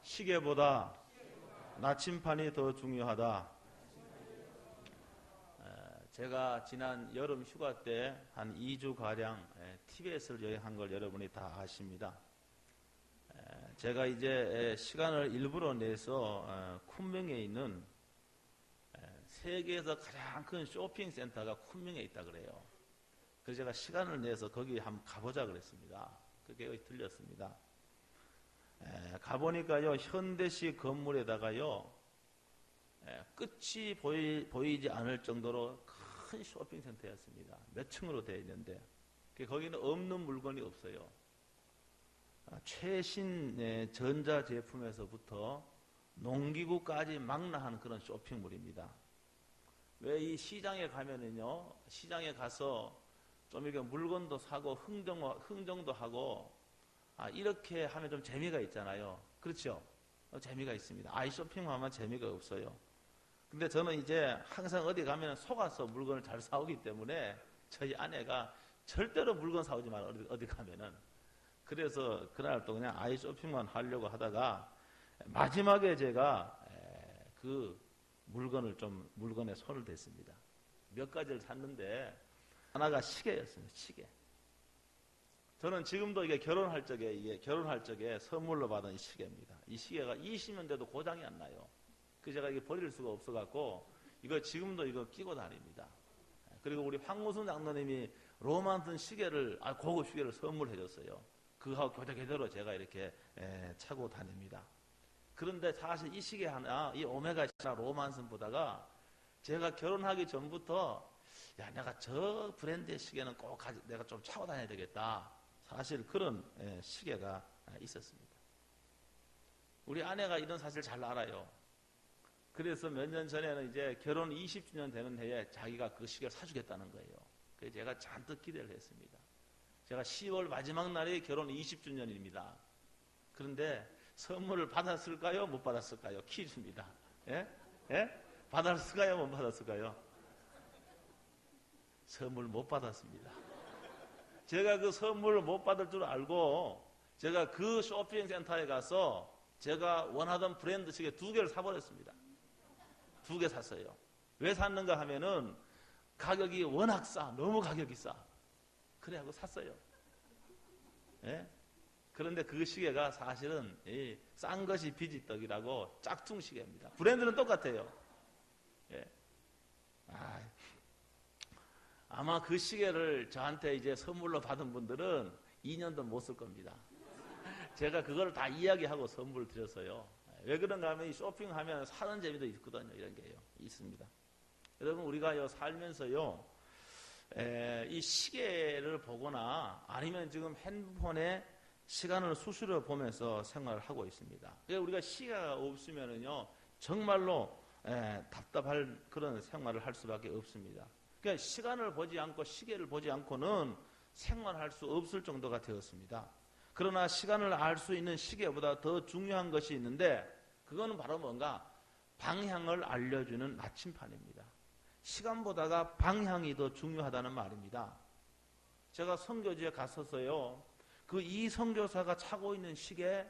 시계보다 나침판이 더 중요하다. 제가 지난 여름 휴가 때 한 2주가량 티베트를 여행한 걸 여러분이 다 아십니다. 제가 이제 시간을 일부러 내서 쿤명에 있는 세계에서 가장 큰 쇼핑센터가 쿤명에 있다 그래요. 그래서 제가 시간을 내서 거기 한번 가보자 그랬습니다. 그게 들렸습니다. 가보니까요, 현대식 건물에다가요, 끝이 보이지 않을 정도로 큰 쇼핑센터였습니다. 몇 층으로 되어 있는데 거기는 없는 물건이 없어요. 최신 전자제품에서부터 농기구까지 망라한 그런 쇼핑몰입니다. 왜 이 시장에 가면은요, 시장에 가서 좀 이렇게 물건도 사고 흥정도 하고 이렇게 하면 좀 재미가 있잖아요. 그렇죠? 재미가 있습니다. 아이 쇼핑하면 재미가 없어요. 근데 저는 이제 항상 어디 가면 속아서 물건을 잘 사오기 때문에 저희 아내가 절대로 물건 사오지 마라, 어디 가면은. 그래서 그날 또 그냥 아이 쇼핑만 하려고 하다가 마지막에 제가 그 물건에 손을 댔습니다. 몇 가지를 샀는데 하나가 시계였습니다. 시계. 저는 지금도 이게 결혼할 적에 선물로 받은 이 시계입니다. 이 시계가 20년 돼도 고장이 안 나요. 그래서 제가 이게 버릴 수가 없어갖고 이거 지금도 이거 끼고 다닙니다. 그리고 우리 황무순 장로님이 로만슨 시계를, 고급 시계를 선물해 줬어요. 그거하고 교대교대로 제가 이렇게 차고 다닙니다. 그런데 사실 이 시계 하나, 이 오메가 로만슨 보다가 제가 결혼하기 전부터 내가 저 브랜드의 시계는 꼭 내가 좀 차고 다녀야 되겠다. 사실 그런 시계가 있었습니다. 우리 아내가 이런 사실 잘 알아요. 그래서 몇 년 전에는 이제 결혼 20주년 되는 해에 자기가 그 시계를 사주겠다는 거예요. 그래서 제가 잔뜩 기대를 했습니다. 제가 10월 마지막 날이 결혼 20주년입니다. 그런데 선물을 받았을까요? 못 받았을까요? 퀴즈입니다. 예? 받았을까요? 못 받았을까요? 선물 못 받았습니다. 제가 그 선물을 못 받을 줄 알고 제가 그 쇼핑센터에 가서 제가 원하던 브랜드 시계 2개를 사버렸습니다. 2개 샀어요. 왜 샀는가 하면은 가격이 워낙 싸. 너무 가격이 싸. 그래갖고 샀어요. 예? 그런데 그 시계가 사실은 싼 것이 비지떡이라고 짝퉁 시계입니다. 브랜드는 똑같아요. 예. 아마 그 시계를 저한테 이제 선물로 받은 분들은 2년도 못 쓸 겁니다. 제가 그걸 다 이야기하고 선물을 드렸어요. 왜 그런가 하면 이 쇼핑하면 사는 재미도 있거든요. 이런 게요. 있습니다. 여러분, 우리가 살면서요, 이 시계를 보거나 아니면 지금 핸드폰에 시간을 수시로 보면서 생활을 하고 있습니다. 그러니까 우리가 시계가 없으면은요, 정말로 답답할 그런 생활을 할 수밖에 없습니다. 그러니까 시간을 보지 않고 시계를 보지 않고는 생활할 수 없을 정도가 되었습니다. 그러나 시간을 알 수 있는 시계보다 더 중요한 것이 있는데 그거는 바로 뭔가 방향을 알려주는 나침판입니다. 시간보다가 방향이 더 중요하다는 말입니다. 제가 선교지에 갔었어요. 그 이 선교사가 차고 있는 시계,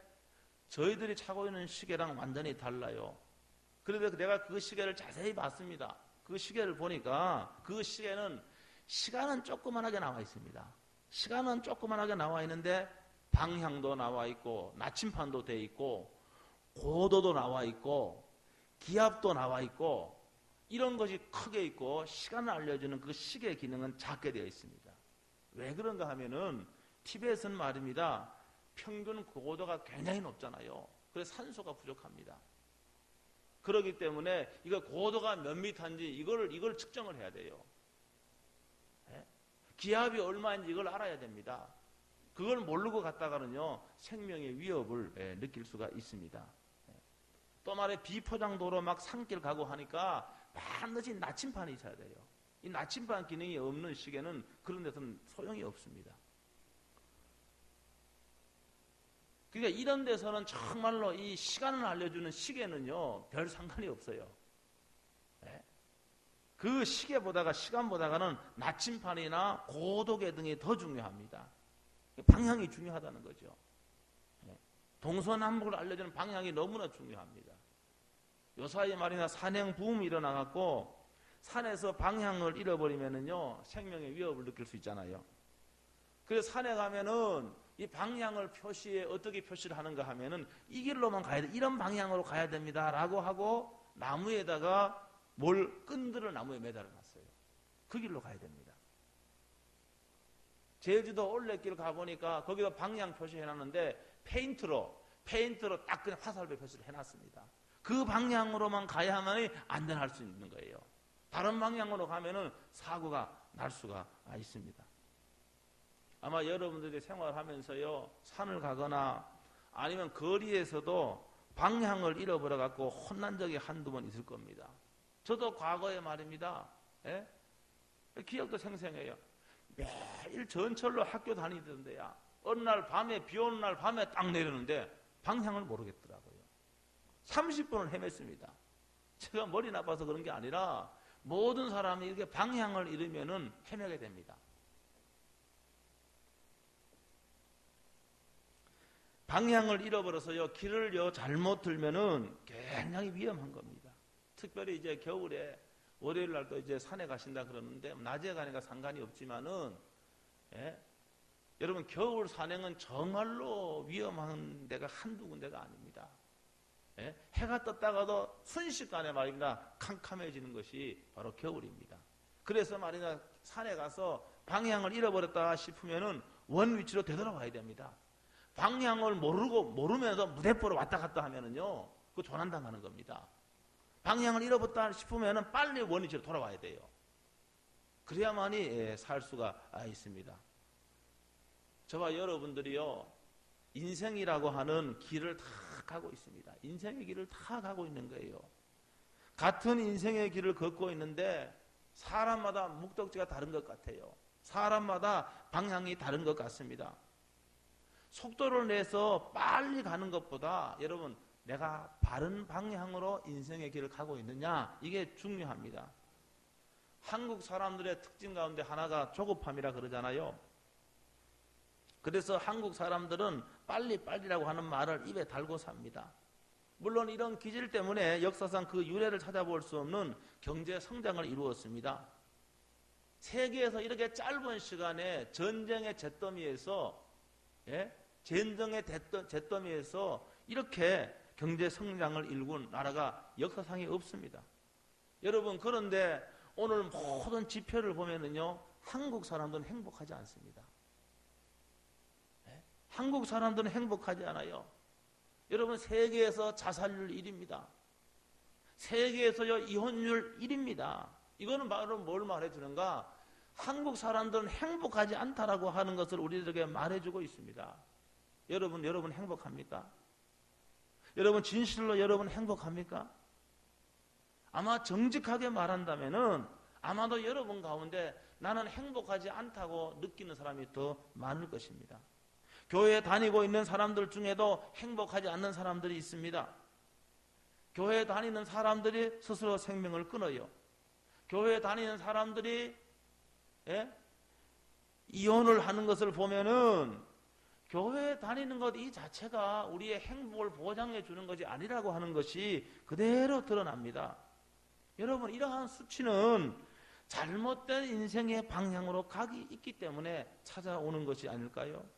저희들이 차고 있는 시계랑 완전히 달라요. 그런데 내가 그 시계를 자세히 봤습니다. 그 시계를 보니까 그 시계는 시간은 조그만하게 나와 있습니다. 시간은 조그만하게 나와 있는데 방향도 나와 있고 나침판도 돼 있고 고도도 나와 있고 기압도 나와 있고 이런 것이 크게 있고 시간을 알려주는 그 시계 기능은 작게 되어 있습니다. 왜 그런가 하면은 티베트는 말입니다. 평균 고도가 굉장히 높잖아요. 그래서 산소가 부족합니다. 그렇기 때문에 이거 고도가 몇 미터인지 이걸 측정을 해야 돼요. 기압이 얼마인지 이걸 알아야 됩니다. 그걸 모르고 갔다가는요, 생명의 위협을 느낄 수가 있습니다. 또 말해 비포장도로 막 산길 가고 하니까 반드시 나침판이 있어야 돼요. 이 나침판 기능이 없는 시계는 그런 데서는 소용이 없습니다. 그러니까 이런 데서는 정말로 이 시간을 알려주는 시계는요, 별 상관이 없어요. 그 시간보다가는 나침판이나 고도계 등이 더 중요합니다. 방향이 중요하다는 거죠. 동서남북을 알려주는 방향이 너무나 중요합니다. 요사이 말이나 산행 부음이 일어나갖고 산에서 방향을 잃어버리면은요 생명의 위협을 느낄 수 있잖아요. 그래서 산에 가면은 이 방향을 표시에 어떻게 표시를 하는가 하면은 이 길로만 가야 돼, 이런 방향으로 가야 됩니다라고 하고 나무에다가 끈들을 나무에 매달아놨어요. 그 길로 가야 됩니다. 제주도 올레길 가보니까 거기다 방향 표시해놨는데 페인트로 딱 그냥 화살표 표시를 해놨습니다. 그 방향으로만 가야만이 안전할 수 있는 거예요. 다른 방향으로 가면은 사고가 날 수가 있습니다. 아마 여러분들이 생활하면서요 산을 가거나 아니면 거리에서도 방향을 잃어버려 갖고 혼난 적이 한두 번 있을 겁니다. 저도 과거에 말입니다. 예? 기억도 생생해요. 매일 전철로 학교 다니던데야 어느 날 밤에 비 오는 날 밤에 딱 내리는데 방향을 모르겠더라고요. 30분을 헤맸습니다. 제가 머리 나빠서 그런 게 아니라 모든 사람이 이렇게 방향을 잃으면은 헤매게 됩니다. 방향을 잃어버려서요 길을요 잘못 들면은 굉장히 위험한 겁니다. 특별히 이제 겨울에 월요일 날도 이제 산에 가신다 그러는데 낮에 가니까 상관이 없지만은 여러분 겨울 산행은 정말로 위험한 데가 한두 군데가 아닙니다. 해가 떴다가도 순식간에 말입니다 캄캄해지는 것이 바로 겨울입니다. 그래서 말이냐 산에 가서 방향을 잃어버렸다 싶으면은 원 위치로 되돌아와야 됩니다. 방향을 모르면서 무대포로 왔다 갔다 하면은요 그거 조난당하는 겁니다. 방향을 잃어버렸다 싶으면은 빨리 원 위치로 돌아와야 돼요. 그래야만이 살 수가 있습니다. 저와 여러분들이요 인생이라고 하는 길을 다 가고 있습니다. 인생의 길을 다 가고 있는 거예요. 같은 인생의 길을 걷고 있는데 사람마다 목적지가 다른 것 같아요. 사람마다 방향이 다른 것 같습니다. 속도를 내서 빨리 가는 것보다 여러분 내가 바른 방향으로 인생의 길을 가고 있느냐 이게 중요합니다. 한국 사람들의 특징 가운데 하나가 조급함이라 그러잖아요. 그래서 한국 사람들은 빨리빨리라고 하는 말을 입에 달고 삽니다. 물론 이런 기질 때문에 역사상 그 유래를 찾아볼 수 없는 경제 성장을 이루었습니다. 세계에서 이렇게 짧은 시간에 전쟁의 잿더미에서 이렇게 경제 성장을 일군 나라가 역사상에 없습니다. 여러분 그런데 오늘 모든 지표를 보면은요 한국 사람들은 행복하지 않습니다. 한국 사람들은 행복하지 않아요. 여러분 세계에서 자살률 1위입니다. 세계에서요 이혼율 1위입니다. 이거는 바로 뭘 말해주는가? 한국 사람들은 행복하지 않다라고 하는 것을 우리들에게 말해주고 있습니다. 여러분 행복합니까? 여러분 진실로 여러분 행복합니까? 아마 정직하게 말한다면은 아마도 여러분 가운데 나는 행복하지 않다고 느끼는 사람이 더 많을 것입니다. 교회에 다니고 있는 사람들 중에도 행복하지 않는 사람들이 있습니다. 교회에 다니는 사람들이 스스로 생명을 끊어요. 교회에 다니는 사람들이 이혼을 하는 것을 보면은 교회에 다니는 것 이 자체가 우리의 행복을 보장해 주는 것이 아니라고 하는 것이 그대로 드러납니다. 여러분 이러한 수치는 잘못된 인생의 방향으로 가기 있기 때문에 찾아오는 것이 아닐까요?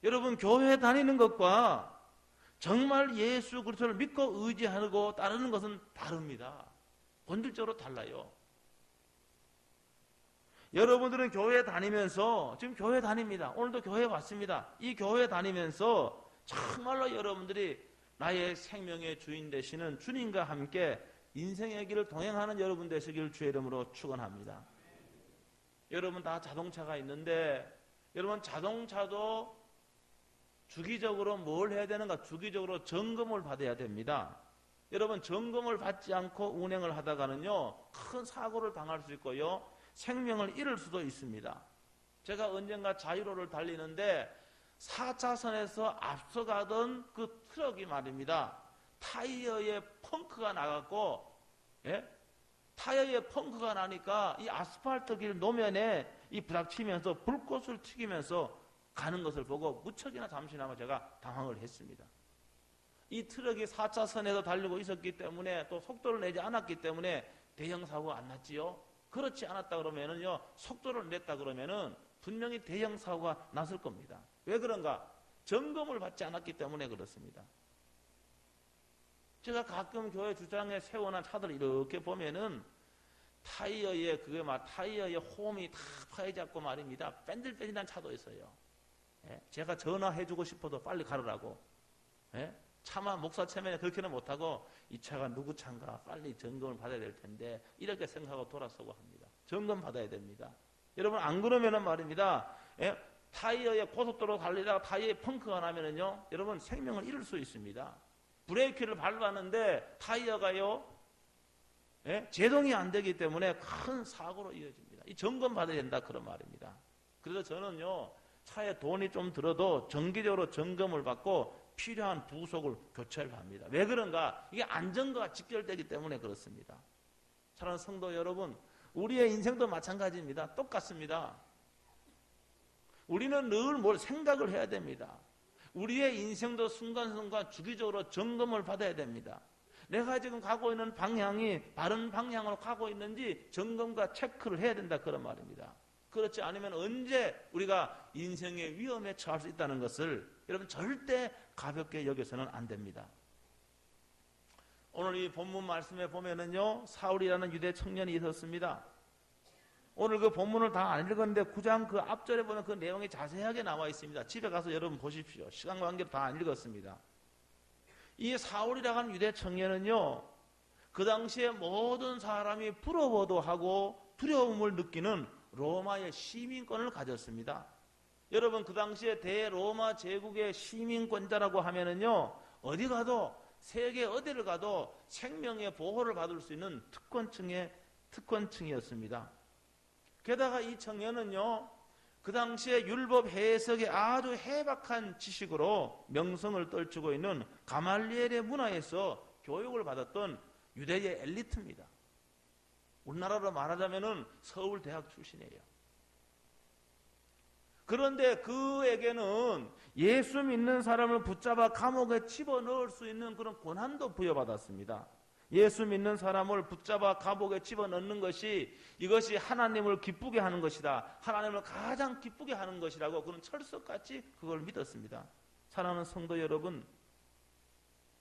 여러분 교회에 다니는 것과 정말 예수 그리스도를 믿고 의지하고 따르는 것은 다릅니다. 본질적으로 달라요. 여러분들은 교회 다니면서 지금 교회 다닙니다. 오늘도 교회 왔습니다. 이 교회 다니면서 정말로 여러분들이 나의 생명의 주인 되시는 주님과 함께 인생의 길을 동행하는 여러분 되시길 주의 이름으로 축원합니다. 여러분 다 자동차가 있는데 여러분 자동차도 주기적으로 뭘 해야 되는가? 주기적으로 점검을 받아야 됩니다. 여러분 점검을 받지 않고 운행을 하다가는요 큰 사고를 당할 수 있고요 생명을 잃을 수도 있습니다. 제가 언젠가 자유로를 달리는데 4차선에서 앞서가던 그 트럭이 말입니다. 타이어에 펑크가 나갔고 타이어에 펑크가 나니까 이 아스팔트 길 노면에 이 부닥치면서 불꽃을 튀기면서 가는 것을 보고 무척이나 잠시나마 제가 당황을 했습니다. 이 트럭이 4차선에서 달리고 있었기 때문에 또 속도를 내지 않았기 때문에 대형 사고가 안 났지요. 그렇지 않았다 그러면은요, 속도를 냈다 그러면은 분명히 대형 사고가 났을 겁니다. 왜 그런가? 점검을 받지 않았기 때문에 그렇습니다. 제가 가끔 교회 주차장에 세워놓은 차들 이렇게 보면은 타이어에 그게 막 타이어에 홈이 다 파여잡고 말입니다. 뺀들뺀들한 차도 있어요. 예? 제가 전화해주고 싶어도 빨리 가르라고. 예? 차마 목사 체면에 그렇게는 못하고 이 차가 누구 차인가 빨리 점검을 받아야 될 텐데 이렇게 생각하고 돌아서고 합니다. 점검 받아야 됩니다. 여러분 안 그러면은 말입니다. 예? 타이어에 고속도로 달리다가 타이어에 펑크가 나면은요, 여러분 생명을 잃을 수 있습니다. 브레이크를 밟았는데 타이어가요, 예? 제동이 안 되기 때문에 큰 사고로 이어집니다. 이 점검 받아야 된다 그런 말입니다. 그래서 저는요, 차에 돈이 좀 들어도 정기적으로 점검을 받고 필요한 부속을 교체를 합니다. 왜 그런가? 이게 안전과 직결되기 때문에 그렇습니다. 사랑하는 성도 여러분, 우리의 인생도 마찬가지입니다. 똑같습니다. 우리는 늘 뭘 생각을 해야 됩니다. 우리의 인생도 순간순간 주기적으로 점검을 받아야 됩니다. 내가 지금 가고 있는 방향이 바른 방향으로 가고 있는지 점검과 체크를 해야 된다 그런 말입니다. 그렇지 않으면 언제 우리가 인생의 위험에 처할 수 있다는 것을 여러분 절대 가볍게 여겨서는 안 됩니다. 오늘 이 본문 말씀에 보면은요, 사울이라는 유대 청년이 있었습니다. 오늘 그 본문을 다 안 읽었는데 9장 그 앞절에 보면 그 내용이 자세하게 나와 있습니다. 집에 가서 여러분 보십시오. 시간 관계로 다 안 읽었습니다. 이 사울이라고 하는 유대 청년은요, 그 당시에 모든 사람이 부러워도 하고 두려움을 느끼는 로마의 시민권을 가졌습니다. 여러분 그 당시에 대로마 제국의 시민권자라고 하면은요, 어디 가도 세계 어디를 가도 생명의 보호를 받을 수 있는 특권층이었습니다. 게다가 이 청년은요, 그 당시에 율법 해석에 아주 해박한 지식으로 명성을 떨치고 있는 가말리엘의 문화에서 교육을 받았던 유대의 엘리트입니다. 우리나라로 말하자면은 서울대학 출신이에요. 그런데 그에게는 예수 믿는 사람을 붙잡아 감옥에 집어넣을 수 있는 그런 권한도 부여받았습니다. 예수 믿는 사람을 붙잡아 감옥에 집어넣는 것이 이것이 하나님을 기쁘게 하는 것이다. 하나님을 가장 기쁘게 하는 것이라고 그런 철석같이 그걸 믿었습니다. 사랑하는 성도 여러분,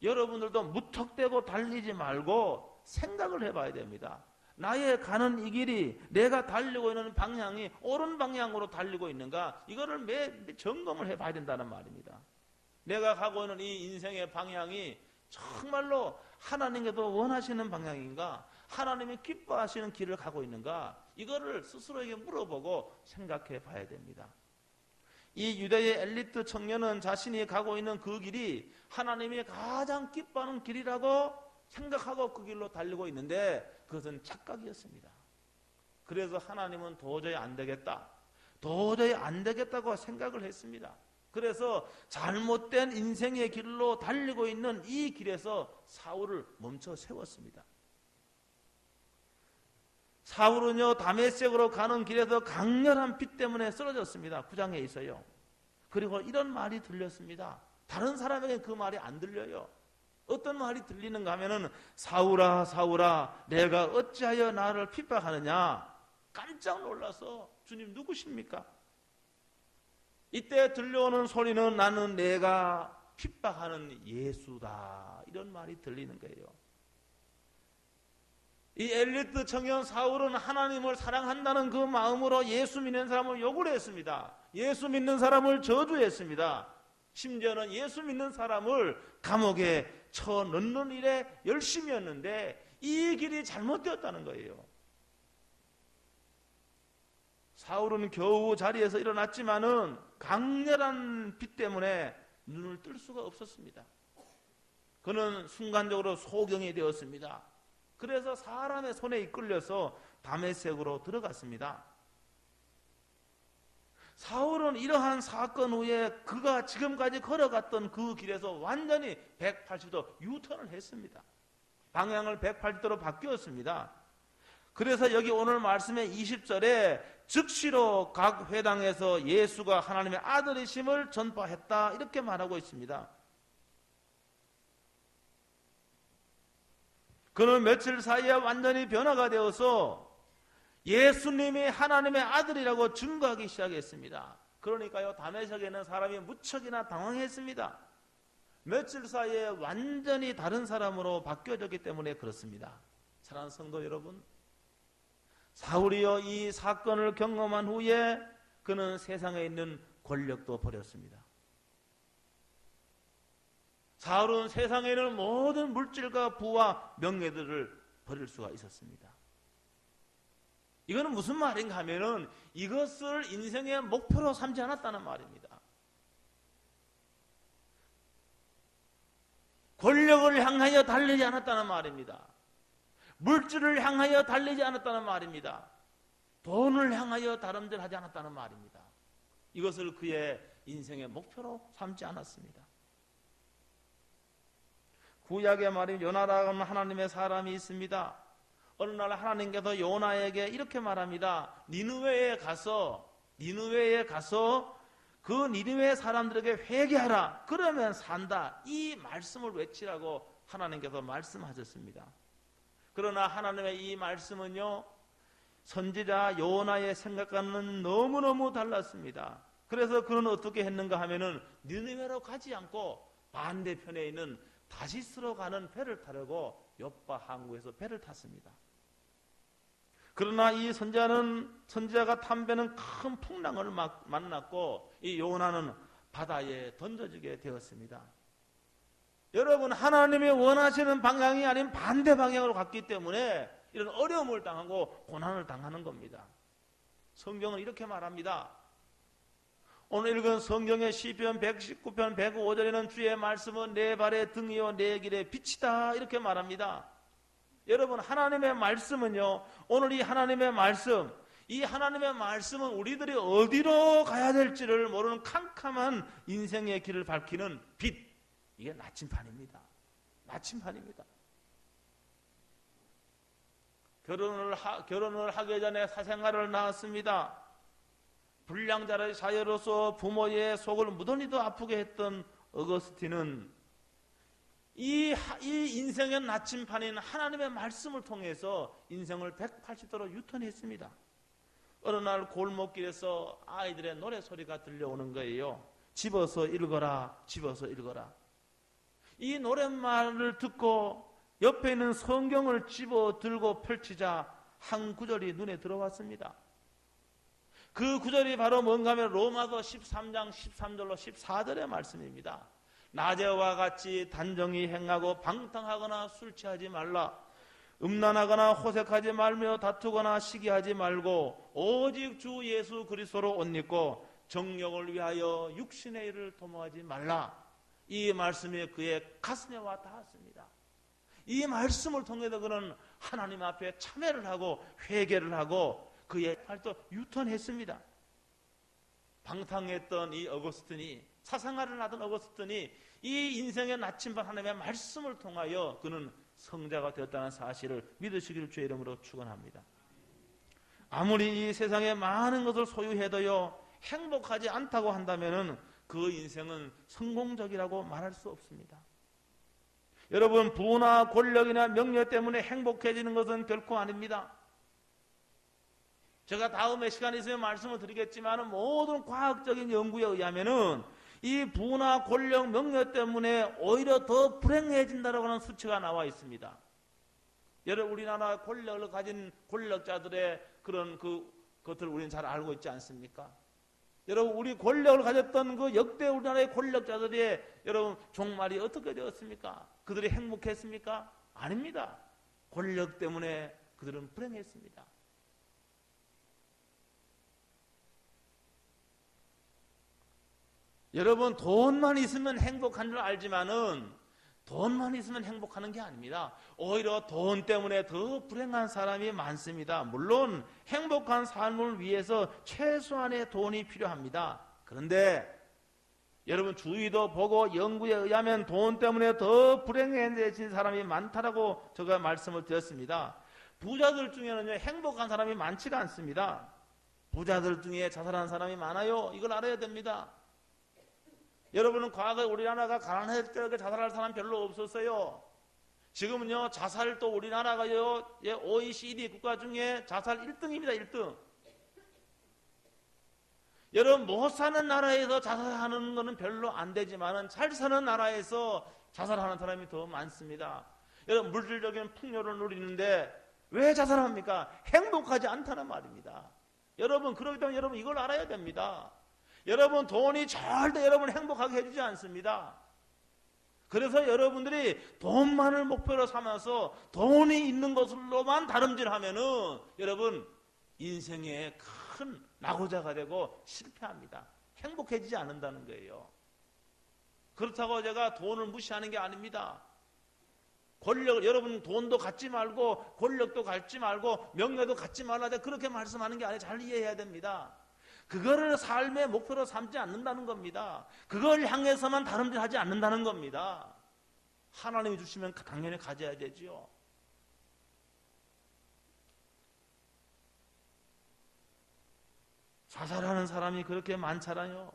여러분들도 무턱대고 달리지 말고 생각을 해봐야 됩니다. 나의 가는 이 길이 내가 달리고 있는 방향이 옳은 방향으로 달리고 있는가, 이거를 매 점검을 해봐야 된다는 말입니다. 내가 가고 있는 이 인생의 방향이 정말로 하나님께도 원하시는 방향인가, 하나님이 기뻐하시는 길을 가고 있는가, 이거를 스스로에게 물어보고 생각해 봐야 됩니다. 이 유대의 엘리트 청년은 자신이 가고 있는 그 길이 하나님이 가장 기뻐하는 길이라고 생각하고 그 길로 달리고 있는데 그것은 착각이었습니다. 그래서 하나님은 도저히 안 되겠다고 생각을 했습니다. 그래서 잘못된 인생의 길로 달리고 있는 이 길에서 사울을 멈춰 세웠습니다. 사울은요, 다메섹으로 가는 길에서 강렬한 빛 때문에 쓰러졌습니다. 9장에 있어요. 그리고 이런 말이 들렸습니다. 다른 사람에게 그 말이 안 들려요. 어떤 말이 들리는가 하면은, 사울아 사울아 내가 어찌하여 나를 핍박하느냐. 깜짝 놀라서, 주님 누구십니까? 이때 들려오는 소리는, 나는 내가 핍박하는 예수다, 이런 말이 들리는 거예요. 이 엘리트 청년 사울은 하나님을 사랑한다는 그 마음으로 예수 믿는 사람을 욕을 했습니다. 예수 믿는 사람을 저주했습니다. 심지어는 예수 믿는 사람을 감옥에 쳐넣는 일에 열심히 했는데 이 길이 잘못되었다는 거예요. 사울은 겨우 자리에서 일어났지만은 강렬한 빛 때문에 눈을 뜰 수가 없었습니다. 그는 순간적으로 소경이 되었습니다. 그래서 사람의 손에 이끌려서 다메섹으로 들어갔습니다. 사울은 이러한 사건 후에 그가 지금까지 걸어갔던 그 길에서 완전히 180도 유턴을 했습니다. 방향을 180도로 바뀌었습니다. 그래서 여기 오늘 말씀의 20절에 즉시로 각 회당에서 예수가 하나님의 아들이심을 전파했다, 이렇게 말하고 있습니다. 그는 며칠 사이에 완전히 변화가 되어서 예수님이 하나님의 아들이라고 증거하기 시작했습니다. 그러니까요, 다메섹에 있는 사람이 무척이나 당황했습니다. 며칠 사이에 완전히 다른 사람으로 바뀌어졌기 때문에 그렇습니다. 사랑하는 성도 여러분, 사울이요, 이 사건을 경험한 후에 그는 세상에 있는 권력도 버렸습니다. 사울은 세상에 있는 모든 물질과 부와 명예들을 버릴 수가 있었습니다. 이거는 무슨 말인가 하면은 이것을 인생의 목표로 삼지 않았다는 말입니다. 권력을 향하여 달리지 않았다는 말입니다. 물질을 향하여 달리지 않았다는 말입니다. 돈을 향하여 다름질하지 않았다는 말입니다. 이것을 그의 인생의 목표로 삼지 않았습니다. 구약의 말인 요나라는 하나님의 사람이 있습니다. 어느 날 하나님께서 요나에게 이렇게 말합니다. 니느웨에 가서 그 니느웨 사람들에게 회개하라. 그러면 산다. 이 말씀을 외치라고 하나님께서 말씀하셨습니다. 그러나 하나님의 이 말씀은요, 선지자 요나의 생각과는 너무너무 달랐습니다. 그래서 그는 어떻게 했는가 하면은 니느웨로 가지 않고 반대편에 있는 다시스로 가는 배를 타려고 욥바 항구에서 배를 탔습니다. 그러나 이 선지자가 탄 배는 큰 풍랑을 만났고 이 요나는 바다에 던져지게 되었습니다. 여러분, 하나님이 원하시는 방향이 아닌 반대 방향으로 갔기 때문에 이런 어려움을 당하고 고난을 당하는 겁니다. 성경은 이렇게 말합니다. 오늘 읽은 성경의 시편 119편 105절에는 주의 말씀은 내 발의 등이요 내 길의 빛이다, 이렇게 말합니다. 여러분, 하나님의 말씀은요, 오늘 이 하나님의 말씀은 우리들이 어디로 가야 될지를 모르는 캄캄한 인생의 길을 밝히는 빛, 이게 나침판입니다. 나침판입니다. 결혼을 하기 전에 사생활을 낳았습니다. 불량자의 자녀로서 부모의 속을 무던히도 아프게 했던 어거스틴은 이 인생의 나침판인 하나님의 말씀을 통해서 인생을 180도로 유턴했습니다. 어느 날 골목길에서 아이들의 노래소리가 들려오는 거예요. 집어서 읽어라, 집어서 읽어라. 이 노랫말을 듣고 옆에 있는 성경을 집어 들고 펼치자 한 구절이 눈에 들어왔습니다. 그 구절이 바로 뭔가 하면 로마서 13장 13절로 14절의 말씀입니다. 낮에와 같이 단정히 행하고 방탕하거나 술 취하지 말라. 음란하거나 호색하지 말며 다투거나 시기하지 말고 오직 주 예수 그리스도로 옷 입고 정욕을 위하여 육신의 일을 도모하지 말라. 이 말씀이 그의 가슴에 와 닿았습니다. 이 말씀을 통해서 그는 하나님 앞에 참회를 하고 회개를 하고 그의 발도 유턴했습니다. 방탕했던 이 어거스틴이, 사생활을 하던 어거스틴이 이 인생의 나침반 하나님의 말씀을 통하여 그는 성자가 되었다는 사실을 믿으시기를 주의 이름으로 축원합니다. 아무리 이 세상에 많은 것을 소유해도요, 행복하지 않다고 한다면은 그 인생은 성공적이라고 말할 수 없습니다. 여러분, 부나 권력이나 명예 때문에 행복해지는 것은 결코 아닙니다. 제가 다음에 시간이 있으면 말씀을 드리겠지만 모든 과학적인 연구에 의하면은 이 부나 권력, 명예 때문에 오히려 더 불행해진다라고 하는 수치가 나와 있습니다. 여러분, 우리나라 권력을 가진 권력자들의 그런 그것들을 우리는 잘 알고 있지 않습니까? 여러분, 우리 권력을 가졌던 그 역대 우리나라의 권력자들의 여러분 종말이 어떻게 되었습니까? 그들이 행복했습니까? 아닙니다. 권력 때문에 그들은 불행했습니다. 여러분, 돈만 있으면 행복한 줄 알지만은 돈만 있으면 행복하는 게 아닙니다. 오히려 돈 때문에 더 불행한 사람이 많습니다. 물론 행복한 삶을 위해서 최소한의 돈이 필요합니다. 그런데 여러분, 주위도 보고 연구에 의하면 돈 때문에 더 불행해진 사람이 많다라고 제가 말씀을 드렸습니다. 부자들 중에는 행복한 사람이 많지가 않습니다. 부자들 중에 자살하는 사람이 많아요. 이걸 알아야 됩니다. 여러분은 과거에 우리나라가 가난할 때 자살할 사람 별로 없었어요. 지금은요, 자살도 우리나라가요, OECD 국가 중에 자살 1등입니다. 1등. 여러분, 못 사는 나라에서 자살하는 것은 별로 안 되지만은 잘 사는 나라에서 자살하는 사람이 더 많습니다. 여러분, 물질적인 풍요를 누리는데 왜 자살합니까? 행복하지 않다는 말입니다. 여러분, 그렇기 때문에 여러분 이걸 알아야 됩니다. 여러분, 돈이 절대 여러분을 행복하게 해주지 않습니다. 그래서 여러분들이 돈만을 목표로 삼아서 돈이 있는 것으로만 다름질하면은 여러분 인생의 큰 낙오자가 되고 실패합니다. 행복해지지 않는다는 거예요. 그렇다고 제가 돈을 무시하는 게 아닙니다. 권력, 여러분 돈도 갖지 말고 권력도 갖지 말고 명예도 갖지 말라, 그렇게 말씀하는 게 아니라 잘 이해해야 됩니다. 그거를 삶의 목표로 삼지 않는다는 겁니다. 그걸 향해서만 다름질하지 않는다는 겁니다. 하나님이 주시면 당연히 가져야 되지요. 자살하는 사람이 그렇게 많잖아요.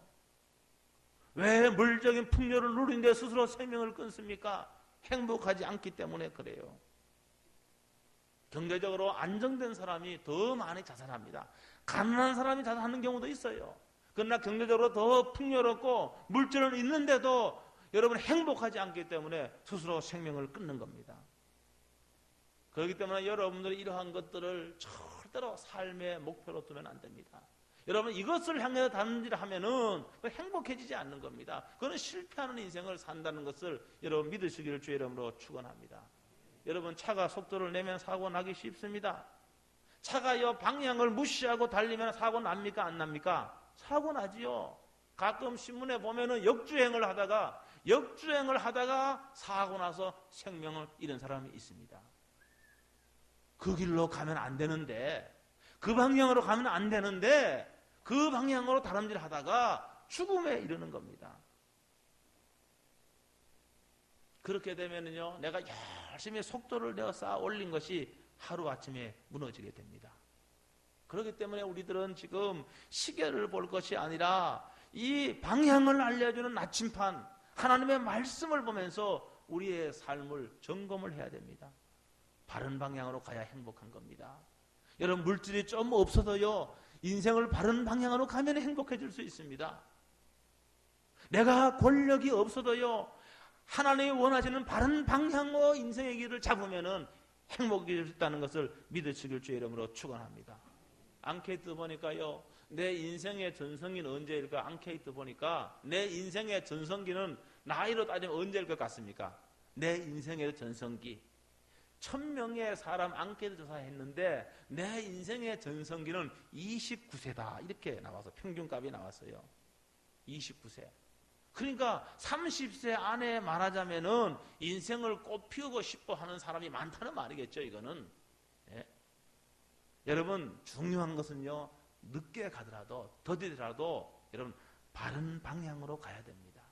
왜 물적인 풍요를 누리는데 스스로 생명을 끊습니까? 행복하지 않기 때문에 그래요. 경제적으로 안정된 사람이 더 많이 자살합니다. 가난한 사람이 자살하는 경우도 있어요. 그러나 경제적으로 더 풍요롭고 물질은 있는데도 여러분 행복하지 않기 때문에 스스로 생명을 끊는 겁니다. 그렇기 때문에 여러분들이 이러한 것들을 절대로 삶의 목표로 두면 안 됩니다. 여러분 이것을 향해서 다름질하면은 행복해지지 않는 겁니다. 그건 실패하는 인생을 산다는 것을 여러분 믿으시기를 주의 이름으로 축원합니다. 여러분 차가 속도를 내면 사고 나기 쉽습니다. 차가요 방향을 무시하고 달리면 사고 납니까 안 납니까? 사고 나지요. 가끔 신문에 보면은 역주행을 하다가 사고 나서 생명을 잃은 사람이 있습니다. 그 길로 가면 안 되는데, 그 방향으로 가면 안 되는데 그 방향으로 다름질하다가 죽음에 이르는 겁니다. 그렇게 되면은요, 내가 열심히 속도를 내어 쌓아 올린 것이 하루아침에 무너지게 됩니다. 그렇기 때문에 우리들은 지금 시계를 볼 것이 아니라 이 방향을 알려주는 나침판, 하나님의 말씀을 보면서 우리의 삶을 점검을 해야 됩니다. 바른 방향으로 가야 행복한 겁니다. 여러분 물질이 좀 없어도요, 인생을 바른 방향으로 가면 행복해질 수 있습니다. 내가 권력이 없어도요, 하나님이 원하시는 바른 방향으로 인생의 길을 잡으면은 행복해질 수 있다는 것을 믿으시길 주의 이름으로 축원합니다. 앙케이트 보니까요, 내 인생의 전성기는 언제일까? 앙케이트 보니까 내 인생의 전성기는 나이로 따지면 언제일 것 같습니까? 내 인생의 전성기 1000명의 사람 앙케이트 조사했는데 내 인생의 전성기는 29세다 이렇게 나와서 평균값이 나왔어요. 29세. 그러니까 30세 안에 말하자면은 인생을 꽃피우고 싶어 하는 사람이 많다는 말이겠죠. 이거는. 예. 여러분 중요한 것은요, 늦게 가더라도 더디더라도 여러분 바른 방향으로 가야 됩니다.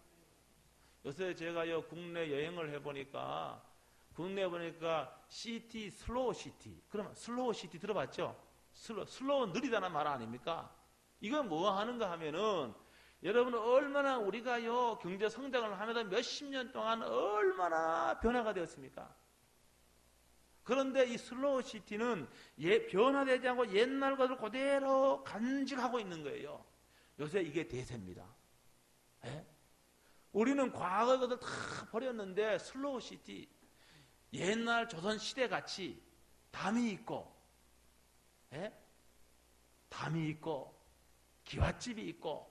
요새 제가요 국내 여행을 해보니까 시티, 슬로우 시티. 그러면 슬로우 시티 들어봤죠? 슬로우 느리다는 말 아닙니까? 이건 뭐 하는가 하면은 여러분 얼마나 우리가요 경제 성장을 하면서 몇십 년 동안 얼마나 변화가 되었습니까? 그런데 이 슬로우 시티는 변화되지 않고 옛날 것을 그대로 간직하고 있는 거예요. 요새 이게 대세입니다. 예? 우리는 과거의 것을 다 버렸는데 슬로우 시티, 옛날 조선 시대 같이 담이 있고, 예? 담이 있고, 기와집이 있고,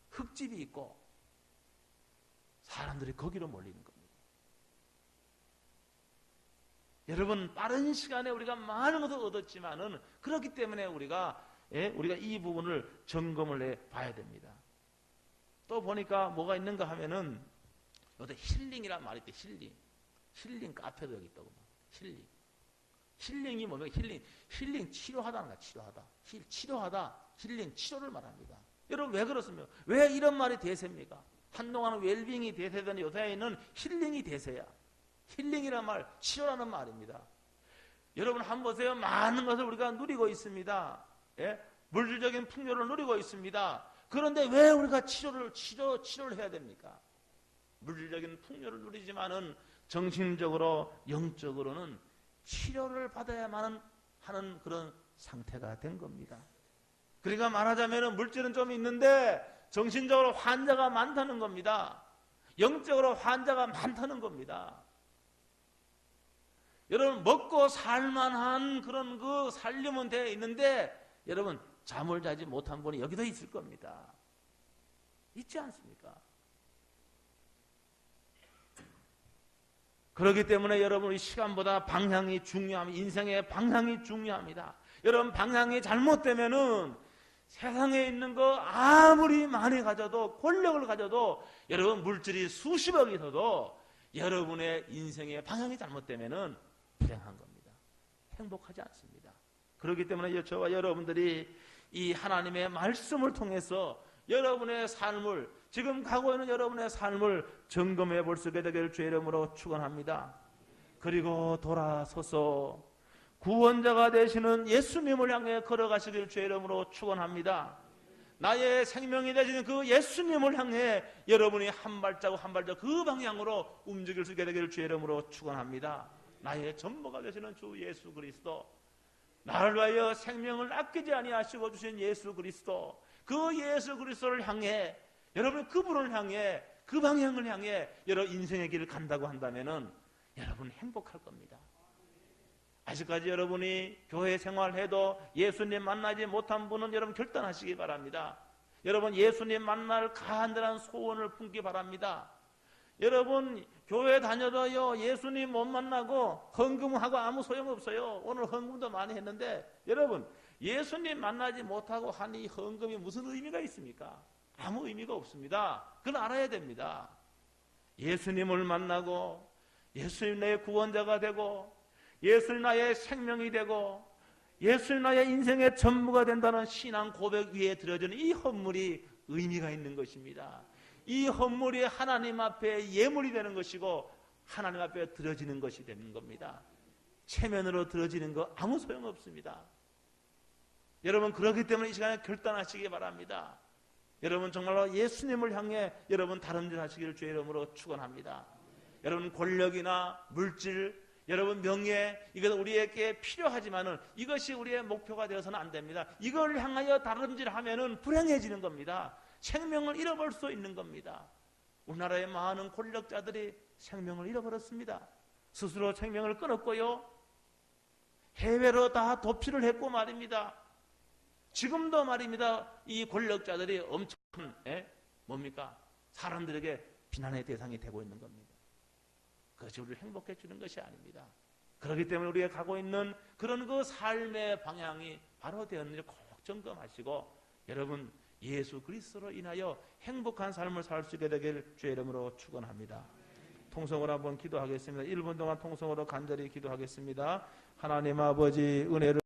흙집이 있고, 사람들이 거기로 몰리는 겁니다. 여러분 빠른 시간에 우리가 많은 것을 얻었지만은 그렇기 때문에 우리가 이 부분을 점검을 해봐야 됩니다. 또 보니까 뭐가 있는가 하면은 요새 힐링이란 말이 있대. 힐링 카페도 여기 있다고. 힐링이 뭐냐? 힐링 치료하다는 거야. 치료하다. 힐링 치료를 말합니다. 여러분 왜 그렇습니까? 왜 이런 말이 대세입니까? 한동안은 웰빙이 대세던 요새에는 힐링이 대세야. 힐링이란 말, 치료라는 말입니다. 여러분 한번 보세요. 많은 것을 우리가 누리고 있습니다. 예? 물질적인 풍요를 누리고 있습니다. 그런데 왜 우리가 치료를 해야 됩니까? 물질적인 풍요를 누리지만은 정신적으로, 영적으로는 치료를 받아야만 하는 그런 상태가 된 겁니다. 그러니까 말하자면 물질은 좀 있는데 정신적으로 환자가 많다는 겁니다. 영적으로 환자가 많다는 겁니다. 여러분, 먹고 살만한 그런 그 살림은 되어 있는데 여러분, 잠을 자지 못한 분이 여기도 있을 겁니다. 있지 않습니까? 그렇기 때문에 여러분, 이 시간보다 방향이 중요합니다. 인생의 방향이 중요합니다. 여러분, 방향이 잘못되면은 세상에 있는 거 아무리 많이 가져도, 권력을 가져도, 여러분 물질이 수십억이 있어도 여러분의 인생의 방향이 잘못되면은 불행한 겁니다. 행복하지 않습니다. 그렇기 때문에 저와 여러분들이 이 하나님의 말씀을 통해서 여러분의 삶을, 지금 가고 있는 여러분의 삶을 점검해 볼 수 있게 되기를 주의 이름으로 축원합니다. 그리고 돌아서서 구원자가 되시는 예수님을 향해 걸어가시길 주의 이름으로 축원합니다. 나의 생명이 되시는 그 예수님을 향해 여러분이 한 발자국 한 발자국 그 방향으로 움직일 수 있게 되기를 주의 이름으로 축원합니다. 나의 전부가 되시는 주 예수 그리스도, 나를 위하여 생명을 아끼지 아니하시고 주신 예수 그리스도, 그 예수 그리스도를 향해, 여러분 그분을 향해, 그 방향을 향해 여러분 인생의 길을 간다고 한다면은 여러분 행복할 겁니다. 아직까지 여러분이 교회 생활해도 예수님 만나지 못한 분은 여러분 결단하시기 바랍니다. 여러분 예수님 만날 간절한 소원을 품기 바랍니다. 여러분 교회 다녀도요 예수님 못 만나고 헌금하고 아무 소용없어요. 오늘 헌금도 많이 했는데 여러분 예수님 만나지 못하고 하니 헌금이 무슨 의미가 있습니까? 아무 의미가 없습니다. 그건 알아야 됩니다. 예수님을 만나고 예수님 내 구원자가 되고 예수님 나의 생명이 되고 예수님 나의 인생의 전부가 된다는 신앙 고백 위에 드려지는 이 헌물이 의미가 있는 것입니다. 이 헌물이 하나님 앞에 예물이 되는 것이고 하나님 앞에 드려지는 것이 되는 겁니다. 체면으로 드려지는 거 아무 소용없습니다. 여러분 그렇기 때문에 이 시간에 결단하시기 바랍니다. 여러분 정말로 예수님을 향해 여러분 다른 일 하시기를 주의 이름으로 축원합니다. 여러분 권력이나 물질, 여러분 명예, 이것은 우리에게 필요하지만은 이것이 우리의 목표가 되어서는 안 됩니다. 이걸 향하여 다름질 하면은 불행해지는 겁니다. 생명을 잃어버릴 수 있는 겁니다. 우리나라의 많은 권력자들이 생명을 잃어버렸습니다. 스스로 생명을 끊었고요. 해외로 다 도피를 했고 말입니다. 지금도 말입니다. 이 권력자들이 엄청 뭡니까? 사람들에게 비난의 대상이 되고 있는 겁니다. 그것이 우리를 행복해 주는 것이 아닙니다. 그렇기 때문에 우리가 가고 있는 그런 그 삶의 방향이 바로 되었는지 꼭 점검하시고 여러분 예수 그리스도로 인하여 행복한 삶을 살 수 있게 되길 주의 이름으로 축원합니다. 통성으로 한번 기도하겠습니다. 1분 동안 통성으로 간절히 기도하겠습니다. 하나님 아버지 은혜를